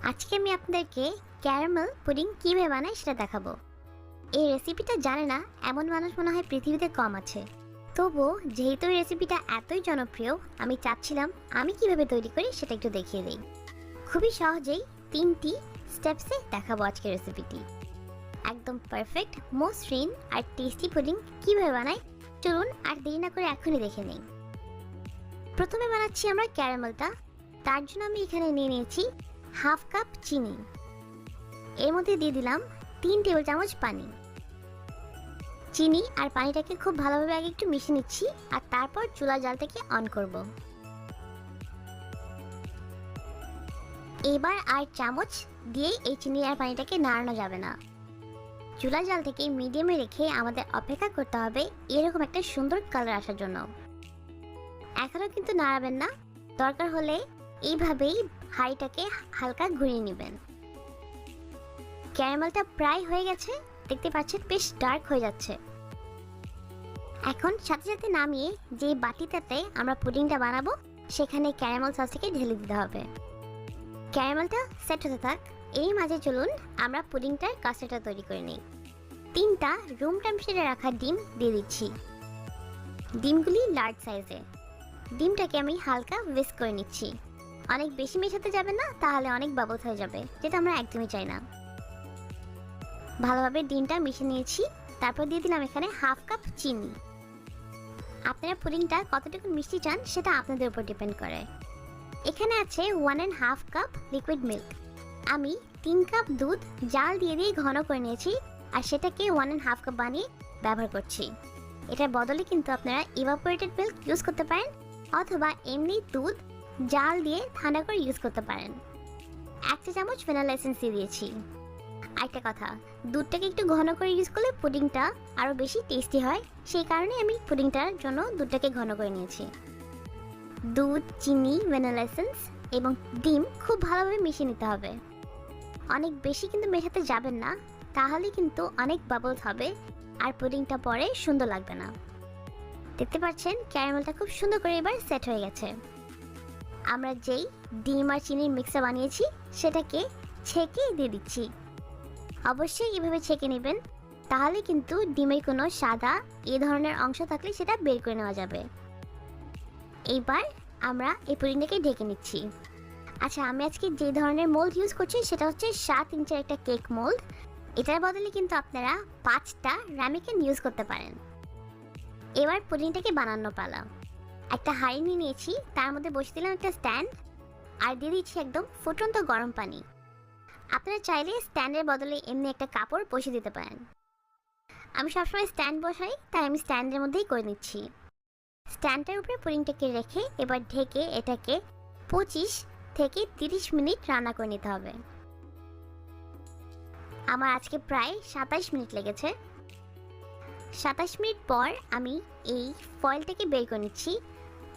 আজকে আমি আপনাদেরকে ক্যারামেল পুডিং কীভাবে বানাই সেটা দেখাবো। এই রেসিপিটা জানে না এমন মানুষ মনে হয় পৃথিবীতে কম আছে। তবুও যেহেতু এই রেসিপিটা এতই জনপ্রিয়, আমি চাচ্ছিলাম আমি কিভাবে তৈরি করি সেটা একটু দেখিয়ে দিই। খুবই সহজেই 3টি স্টেপসে দেখাবো আজকের রেসিপিটি। একদম পারফেক্ট মসৃণ আর টেস্টি পুডিং কীভাবে বানাই চলুন আর দেরি না করে এখনই দেখে নিই। প্রথমে বানাচ্ছি আমরা ক্যারামেলটা। তার জন্য আমি এখানে নিয়ে নিয়েছি হাফ কাপ চিনি। এর মধ্যে দিয়ে দিলাম 3 টেবিল চামচ পানি। চিনি আর পানিটাকে খুব ভালোভাবে আগে একটু মিশিয়ে নিচ্ছি আর তারপর চুলা জালটাকে অন করব। এবার আর চামচ দিয়ে এই চিনি আর পানিটাকে নাড়ানো যাবে না। চুলা জাল থেকে মিডিয়ামে রেখে আমাদের অপেক্ষা করতে হবে এরকম একটা সুন্দর কালার আসার জন্য। এখনও কিন্তু নাড়াবেন না, দরকার হলে এইভাবেই হাঁড়িটাকে হালকা ঘুরিয়ে নেবেন। ক্যারামেলটা প্রায় হয়ে গেছে, দেখতে পাচ্ছেন বেশ ডার্ক হয়ে যাচ্ছে। এখন সাথে সাথে নামিয়ে যে বাটিটাতে আমরা পুডিংটা বানাবো সেখানে ক্যারামেল সসটাকে ঢেলে দিতে হবে। ক্যারামেলটা সেট হতে থাক, এই মাঝে চলুন আমরা পুডিংটার কাস্টার্ডটা তৈরি করে নিই। 3টা রুম টেম্পারেচারে রাখা ডিম দিয়ে দিচ্ছি। ডিমগুলি লার্জ সাইজে। ডিমটাকে আমি হালকা উইস্ক করে নিচ্ছি। অনেক বেশি মেশাতে যাবে না, তাহলে অনেক বাবলস হয়ে যাবে, যেটা আমরা একদমই চাই না। ভালোভাবে ডিমটা মিশিয়ে নিয়েছি, তারপর দিয়ে দিলাম এখানে হাফ কাপ চিনি। আপনারা পুডিংটা কতটুকু মিষ্টি চান সেটা আপনাদের উপর ডিপেন্ড করে। এখানে আছে 1.5 কাপ লিকুইড মিল্ক। আমি 3 কাপ দুধ জাল দিয়ে ঘন করে নিয়েছি আর সেটাকে 1.5 কাপ বানিয়ে ব্যবহার করছি। এটার বদলে কিন্তু আপনারা ইভাপোরেটেড মিল্ক ইউজ করতে পারেন অথবা এমনি দুধ জাল দিয়ে ঠান্ডা করে ইউজ করতে পারেন। 1 চা চামচ ভ্যানিলা এসেন্স দিয়ে দিয়েছি। আরেকটা কথা, দুধটাকে একটু ঘন করে ইউজ করলে পুডিংটা আরও বেশি টেস্টি হয়, সেই কারণে আমি পুডিংটার জন্য দুধটাকে ঘন করে নিয়েছি। দুধ, চিনি, ভ্যানিলা এসেন্স এবং ডিম খুব ভালোভাবে মিশিয়ে নিতে হবে। অনেক বেশি কিন্তু মেশাতে যাবেন না, তাহলে কিন্তু অনেক বাবলস হবে আর পুডিংটা পরে সুন্দর লাগবে না। দেখতে পাচ্ছেন ক্যারামেলটা খুব সুন্দর করে এবার সেট হয়ে গেছে। আমরা যেই ডিম আর চিনির মিক্সটা বানিয়েছি সেটাকে ছেঁকে দিয়ে দিচ্ছি। অবশ্যই এভাবে ছেঁকে নেবেন, তাহলে কিন্তু ডিমের কোনো সাদা এই ধরনের অংশ থাকলে সেটা বের করে নেওয়া যাবে। এইবার আমরা এই পুডিংটাকে ঢেকে নিচ্ছি। আচ্ছা, আমি আজকে যে ধরনের মোল্ড ইউজ করছি সেটা হচ্ছে 7 ইঞ্চের একটা কেক মোল্ড। এটার বদলে কিন্তু আপনারা 5টা রামিকেন ইউজ করতে পারেন। এবার পুডিংটাকে বানানো পালা। একটা হাঁড়ি নিয়ে নিয়েছি, তার মধ্যে বসিয়ে দিলাম একটা স্ট্যান্ড আর দিয়ে দিচ্ছি একদম ফুটন্ত গরম পানি। আপনারা চাইলে স্ট্যান্ডের বদলে এমনি একটা কাপড় বসিয়ে দিতে পারেন। আমি সবসময় স্ট্যান্ড বসাই, তাই আমি স্ট্যান্ডের মধ্যেই করে নিচ্ছি। স্ট্যান্ডের উপরে পুডিংটাকে রেখে এবার ঢেকে এটাকে 25 থেকে 30 মিনিট রান্না করে নিতে হবে। আমার আজকে প্রায় 27 মিনিট লেগেছে। 27 মিনিট পর আমি এই ফয়েলটাকে বের করে নিচ্ছি।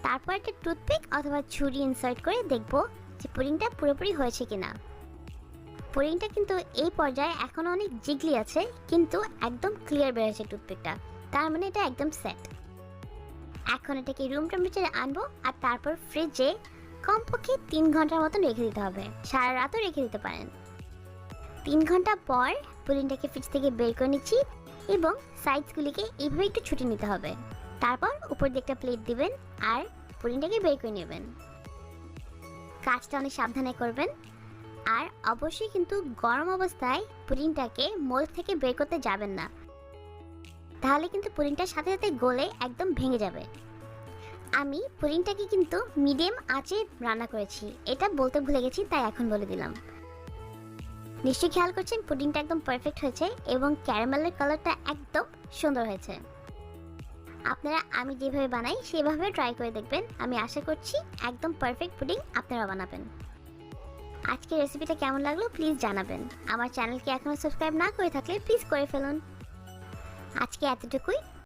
তারপর একটা টুথপিক অথবা ছুরি ইনসার্ট করে দেখব যে পুডিংটা পুরোপুরি হয়েছে কিনা। পুডিংটা কিন্তু এই পর্যায়ে এখনও অনেক জিগলি আছে, কিন্তু একদম ক্লিয়ার বেরোচ্ছে টুথপিকটা, তার মানে এটা একদম সেট। এখন এটাকে রুম টেম্পারেচারে আনবো আর তারপর ফ্রিজে কমপক্ষে 3 ঘন্টার মতন রেখে দিতে হবে। সারা রাতও রেখে দিতে পারেন। 3 ঘন্টা পর পুডিংটাকে ফ্রিজ থেকে বের করে নিচ্ছি এবং সাইডসগুলিকে এইভাবে একটু ছুটে নিতে হবে। তারপর উপর দিয়ে একটা প্লেট দিবেন আর পুডিংটাকে বের করে নেবেন। কাজটা অনেক সাবধানে করবেন আর অবশ্যই কিন্তু গরম অবস্থায় পুডিংটাকে মোল্ড থেকে বের করতে যাবেন না, তাহলে কিন্তু পুডিংটার সাথে সাথে গলে একদম ভেঙে যাবে। আমি পুডিংটাকে কিন্তু মিডিয়াম আঁচে রান্না করেছি, এটা বলতে ভুলে গেছি, তাই এখন বলে দিলাম। নিশ্চয়ই খেয়াল করছেন পুডিংটা একদম পারফেক্ট হয়েছে এবং ক্যারামেলের কালারটা একদম সুন্দর হয়েছে। আপনারা আমি যেভাবে বানাই সেভাবে ট্রাই করে দেখবেন, আমি আশা করছি একদম পারফেক্ট পুডিং আপনারা বানাবেন। আজকের রেসিপিটা কেমন লাগলো প্লিজ জানাবেন। আমার চ্যানেলকে এখনও সাবস্ক্রাইব না করে থাকলে প্লিজ করে ফেলুন। আজকে এতটুকুই।